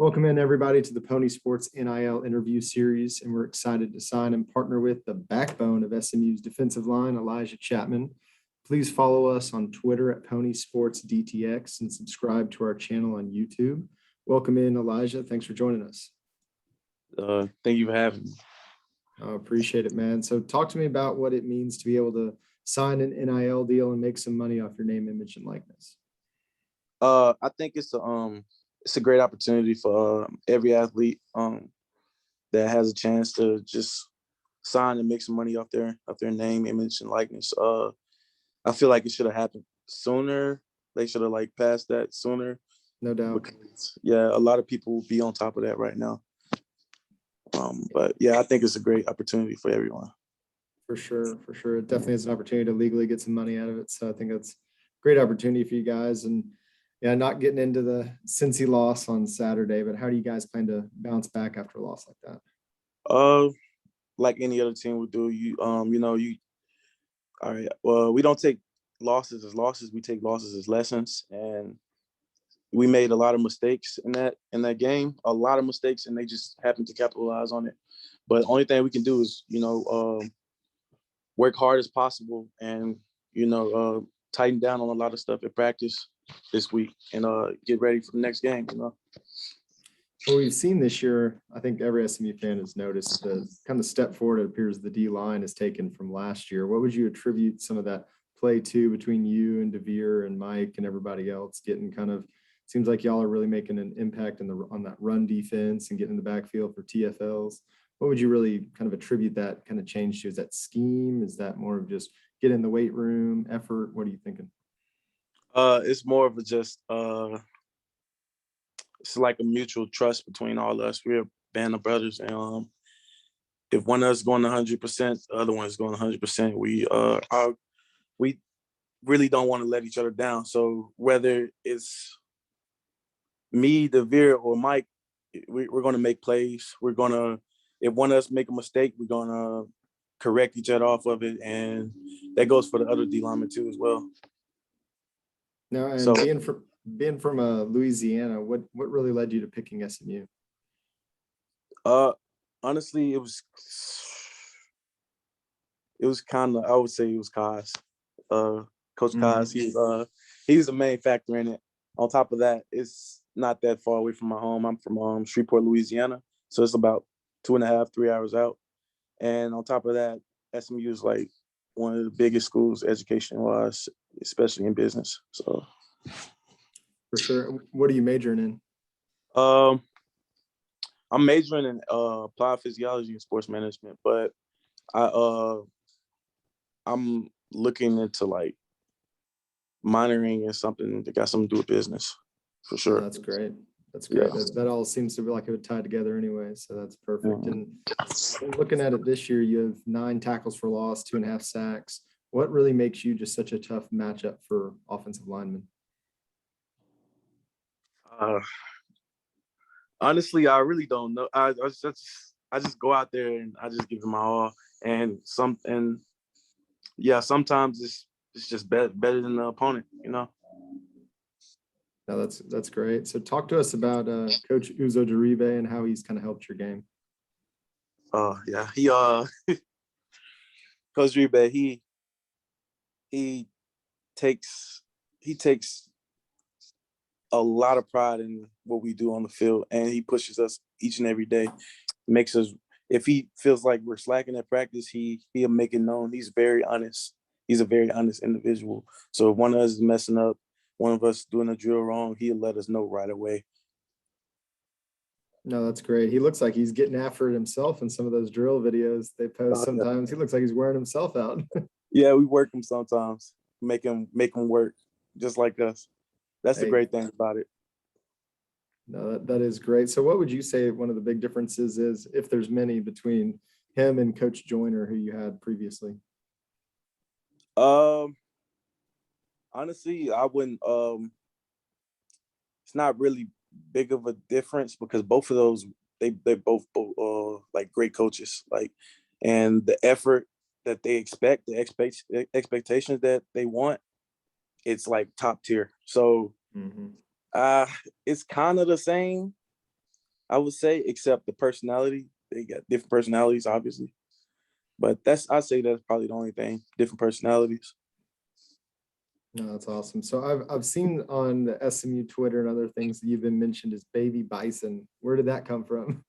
Welcome in everybody to the Pony Sports NIL interview series, and we're excited to sign and partner with the backbone of SMU's defensive line, Elijah Chatman. Please follow us on Twitter at Pony Sports DTX and subscribe to our channel on YouTube. Welcome in, Elijah. Thanks for joining us. Thank you for having me. I appreciate it, man. So talk to me about what it means to be able to sign an NIL deal and make some money off your name, image, and likeness. I think it's a great opportunity for every athlete that has a chance to just sign and make some money off their name, image, and likeness. I feel like it should have happened sooner. They should have passed that sooner. No doubt. Because, a lot of people will be on top of that right now. But I think it's a great opportunity for everyone. For sure. It definitely is an opportunity to legally get some money out of it. So I think that's a great opportunity for you guys. And not getting into the Cincy loss on Saturday, but how do you guys plan to bounce back after a loss like that? Like any other team would do. All right. Well, we don't take losses as losses. We take losses as lessons, and we made a lot of mistakes in that game. A lot of mistakes, and they just happened to capitalize on it. But the only thing we can do is, work hard as possible, and tighten down on a lot of stuff at practice this week, and get ready for the next game. Well, we've seen this year, I think every SMU fan has noticed the kind of step forward it appears the D line has taken from last year. What would you attribute some of that play to between you and DeVere and Mike and everybody else getting seems like y'all are really making an impact on that run defense and getting in the backfield for TFLs. What would you really kind of attribute that kind of change to? Is that scheme? Is that more of just get in the weight room effort? What are you thinking? It's more of it's like a mutual trust between all of us. We're a band of brothers, and if one of us is going 100%, the other one is going 100%. We really don't want to let each other down. So whether it's me, DeVere, or Mike, we're going to make plays. If one of us make a mistake, we're going to correct each other off of it, and that goes for the other D linemen too as well. Now, and being from Louisiana, what really led you to picking SMU? Honestly, it was kind of, I would say it was Kaz. Coach Kaz, he's the main factor in it. On top of that, it's not that far away from my home. I'm from Shreveport, Louisiana, so it's about 2.5, 3 hours out. And on top of that, SMU is like one of the biggest schools education-wise, especially in business. So, for sure. What are you majoring in? I'm majoring in applied physiology and sports management, but I'm looking into minoring in something that got something to do with business, for sure. Oh, that's great. That's great. Yeah. That all seems to be like it would tie together anyway, so that's perfect. Mm-hmm. And looking at it this year, you have 9 tackles for loss, 2.5 sacks. What really makes you just such a tough matchup for offensive linemen? Honestly, I really don't know. I just go out there and I just give it my all. And sometimes it's just better than the opponent, No, that's great. So talk to us about Coach Uzo Deribe and how he's kind of helped your game. He Coach Deribe, he takes a lot of pride in what we do on the field, and he pushes us each and every day. Makes us, if he feels like we're slacking at practice, he'll make it known. He's very honest. He's a very honest individual. So if one of us is messing up, one of us doing a drill wrong, he'll let us know right away. No, that's great. He looks like he's getting after it himself in some of those drill videos they post sometimes. He looks like he's wearing himself out. Yeah, we work him sometimes, make him work just like us. That's the great thing about it. No, that is great. So what would you say one of the big differences is, if there's many, between him and Coach Joyner, who you had previously? Honestly, I wouldn't. It's not really big of a difference because both of those, they both like great coaches. And the effort that they expect, the expectations that they want, it's like top tier. So it's kind of the same, I would say, except the personality. They got different personalities, obviously. But I'd say that's probably the only thing, different personalities. No, that's awesome. So I've seen on the SMU Twitter and other things that you've been mentioned as Baby Bison. Where did that come from?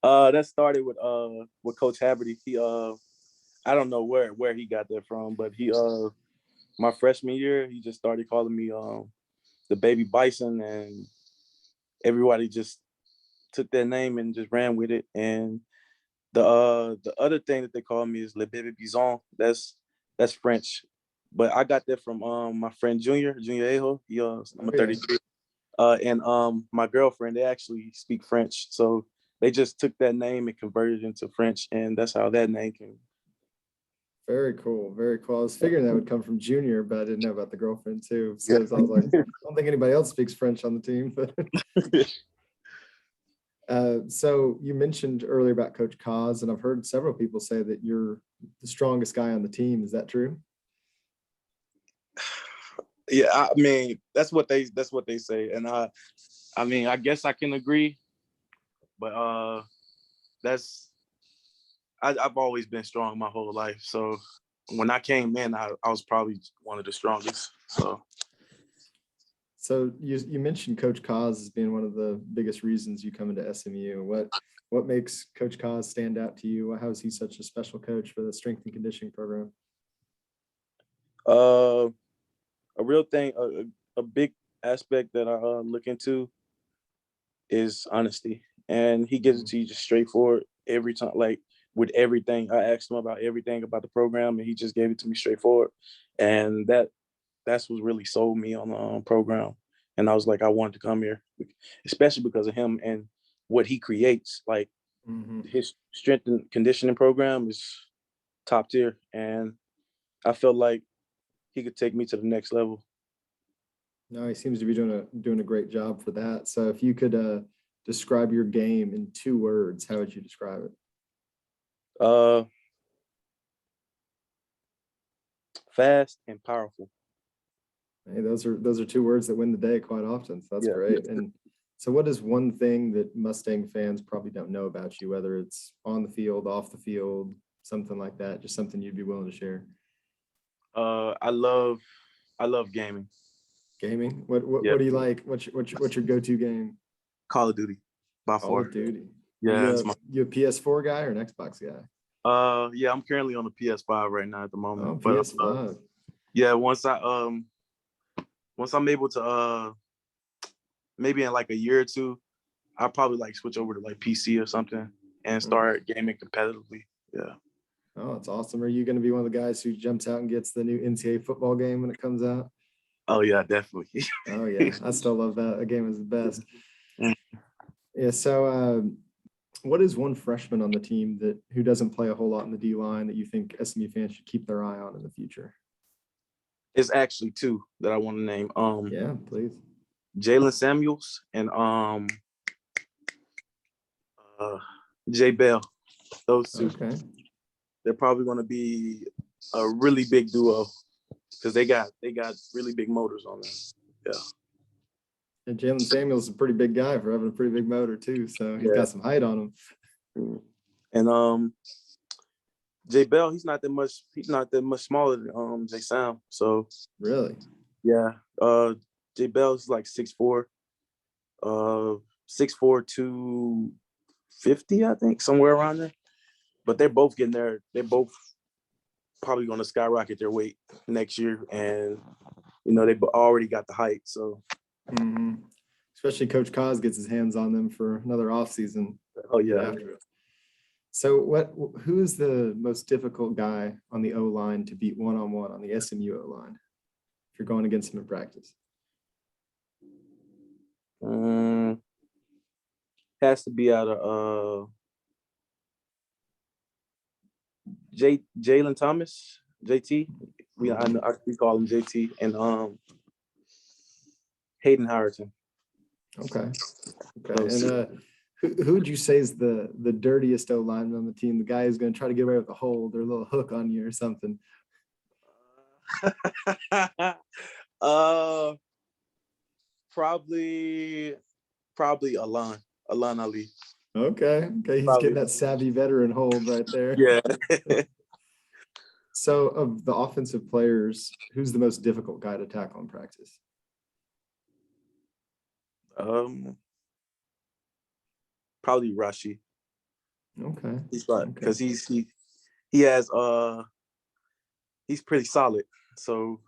That started with Coach Haverty. He I don't know where he got that from, but he my freshman year, he just started calling me the Baby Bison, and everybody just took that name and just ran with it. And the other thing that they call me is Le Bébé Bison. That's French, but I got that from my friend Junior Aho. He number 33. And my girlfriend, they actually speak French, so they just took that name and converted it into French, and that's how that name came. Very cool. Very cool. I was figuring that would come from Junior, but I didn't know about the girlfriend too. So I was like, I don't think anybody else speaks French on the team. But so you mentioned earlier about Coach Kaz, and I've heard several people say that you're the strongest guy on the team. Is that true? Yeah, I mean that's what they say, and I mean I guess I can agree, but I've always been strong my whole life. So when I came in, I was probably one of the strongest. So you mentioned Coach Kaz as being one of the biggest reasons you come into SMU. What makes Coach Kaz stand out to you? How is he such a special coach for the strength and conditioning program? A real thing, a big aspect that I look into is honesty, and he gives it to you just straightforward every time. Like with everything, I asked him about everything about the program, and he just gave it to me straightforward, and that's what really sold me on the program. And I was like, I wanted to come here, especially because of him and what he creates. Like his strength and conditioning program is top tier, and I felt like he could take me to the next level. No, he seems to be doing a great job for that. So if you could describe your game in 2 words, how would you describe it? Fast and powerful. Hey, those are 2 words that win the day quite often. So that's great. And so what is one thing that Mustang fans probably don't know about you, whether it's on the field, off the field, something like that, just something you'd be willing to share? I love gaming. Gaming? What do you like? What's your go-to game? Call of Duty, by Call far. of Duty. Yeah, you a PS4 guy or an Xbox guy? Yeah, I'm currently on the PS5 right now at the moment. Oh, PS5. Yeah, once I'm able to maybe in like a year or two, I'll probably like switch over to like PC or something and start gaming competitively. Yeah. Oh, that's awesome. Are you going to be one of the guys who jumps out and gets the new NCAA football game when it comes out? Oh yeah, definitely. Oh yeah, I still love that. A game is the best. Yeah. So, what is one freshman on the team who doesn't play a whole lot in the D line that you think SMU fans should keep their eye on in the future? It's actually 2 that I want to name. Yeah, please. Jalen Samuels and Jay Bell. Those 2. Okay. They're probably going to be a really big duo because they got really big motors on them. Yeah. And Jalen Samuels is a pretty big guy for having a pretty big motor too, so he's got some height on him. And Jay Bell, he's not that much smaller than Jay Sam. So really, yeah. Jay Bell's like 6'4", 6'4", 250, I think, somewhere around there. But they're both getting there. They're both probably going to skyrocket their weight next year, and they've already got the height. So, especially Coach Kaz gets his hands on them for another offseason. Oh yeah. So, who is the most difficult guy on the O line to beat one-on-one on the SMU O line if you're going against him in practice? Has to be out of Jalen Thomas, JT. We call him JT, and Hayden Howerton. Okay. And who would you say is the dirtiest O lineman on the team? The guy who's going to try to get away with a hold or a little hook on you or something? Probably probably Alon Ali. Okay. Okay. He's Probably. getting that savvy veteran hold right there. Yeah. So of the offensive players, who's the most difficult guy to tackle in practice? Probably Rashi. Okay. Because he has he's pretty solid. So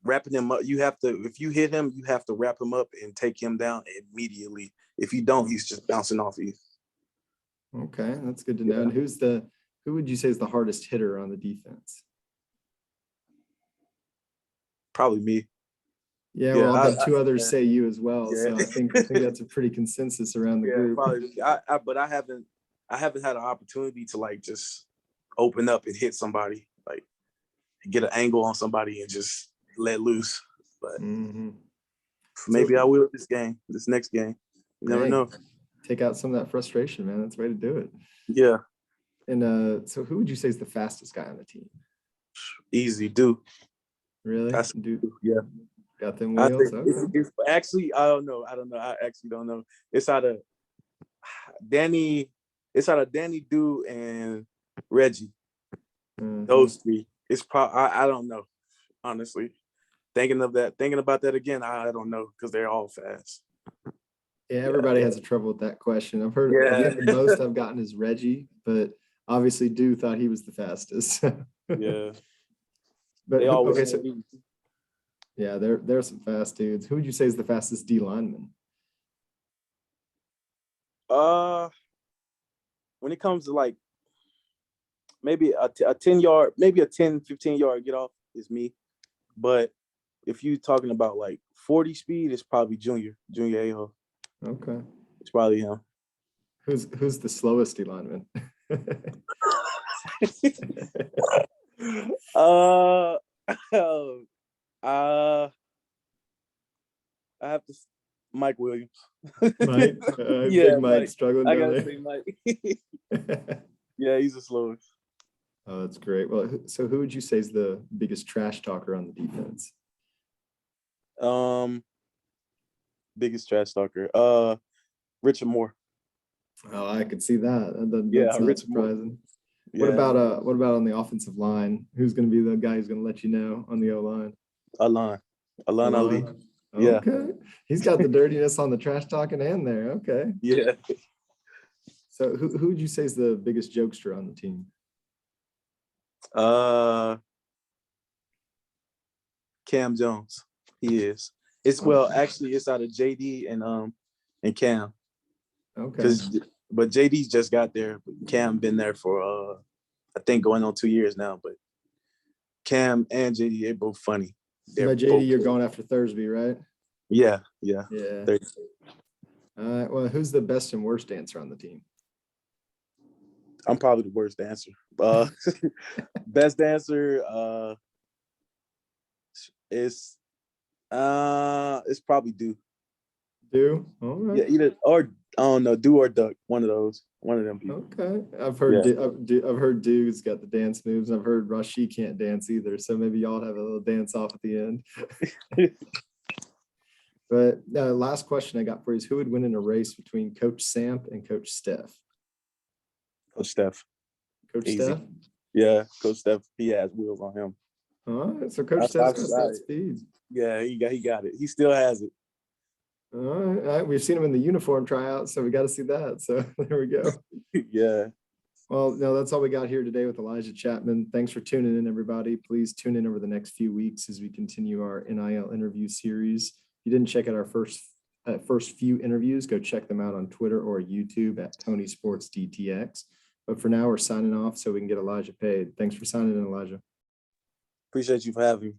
wrapping him up, if you hit him, you have to wrap him up and take him down immediately. If you don't, he's just bouncing off you. Okay, that's good to know. And who would you say is the hardest hitter on the defense? Probably me. Yeah, well, I've had two others say you as well. So I think that's a pretty consensus around the group. Probably. But I haven't had an opportunity to like just open up and hit somebody, like get an angle on somebody and just let loose. But maybe I will this next game. You never know. Take out some of that frustration, man. That's the way to do it. Yeah. And so who would you say is the fastest guy on the team? Easy, do. Really? Yeah. Got them wheels? It's actually, I don't know. I actually don't know. It's out of Danny, Do, and Reggie. Those three. It's probably, I don't know, honestly. Thinking about that again, I don't know, because they're all fast. Yeah, everybody has a trouble with that question. I've heard the most I've gotten is Reggie, but obviously Do thought he was the fastest. Yeah. But yeah, there are some fast dudes. Who would you say is the fastest D lineman? When it comes to like maybe a 10-yard, maybe a 10, 15-yard get off is me. But if you're talking about like 40 speed, it's probably Junior Aho. Okay. It's probably him. Who's the slowest D lineman? I have to Mike Williams. Mike? Big Mike struggling down there. Say Mike. Yeah, he's the slowest. Oh, that's great. Well, so who would you say is the biggest trash talker on the defense? Biggest trash talker. Richard Moore. Oh, I could see that. That's not surprising. Yeah. What about on the offensive line? Who's going to be the guy who's going to let you know on the O-line? Alon Ali. Yeah. Okay. He's got the dirtiness on the trash talking end there. Okay. Yeah. So who would you say is the biggest jokester on the team? Cam Jones. He is. Actually it's out of JD and Cam. Okay. But JD's just got there. Cam been there for I think going on 2 years now. But Cam and JD, they're both funny. By JD, you're going after Thursby, right? Yeah. Yeah. All right. Well, who's the best and worst dancer on the team? I'm probably the worst dancer. Best dancer is it's probably Do. Do? All right. Yeah, either or I don't know, Do or Duck. One of them people. Okay. I've heard I've heard Du's got the dance moves. I've heard Rashi can't dance either. So maybe y'all have a little dance off at the end. But last question I got for you is who would win in a race between Coach Samp and Coach Steph? Coach Steph. Coach Easy. Steph? Yeah, Coach Steph, he has wheels on him. All right. So Coach Steph's got that speed. Yeah, he got it. He still has it. All right. We've seen him in the uniform tryout, so we got to see that. So there we go. Yeah. Well, no, that's all we got here today with Elijah Chatman. Thanks for tuning in, everybody. Please tune in over the next few weeks as we continue our NIL interview series. If you didn't check out our first few interviews, go check them out on Twitter or YouTube at Tony Sports DTX. But for now, we're signing off so we can get Elijah paid. Thanks for signing in, Elijah. Appreciate you for having me.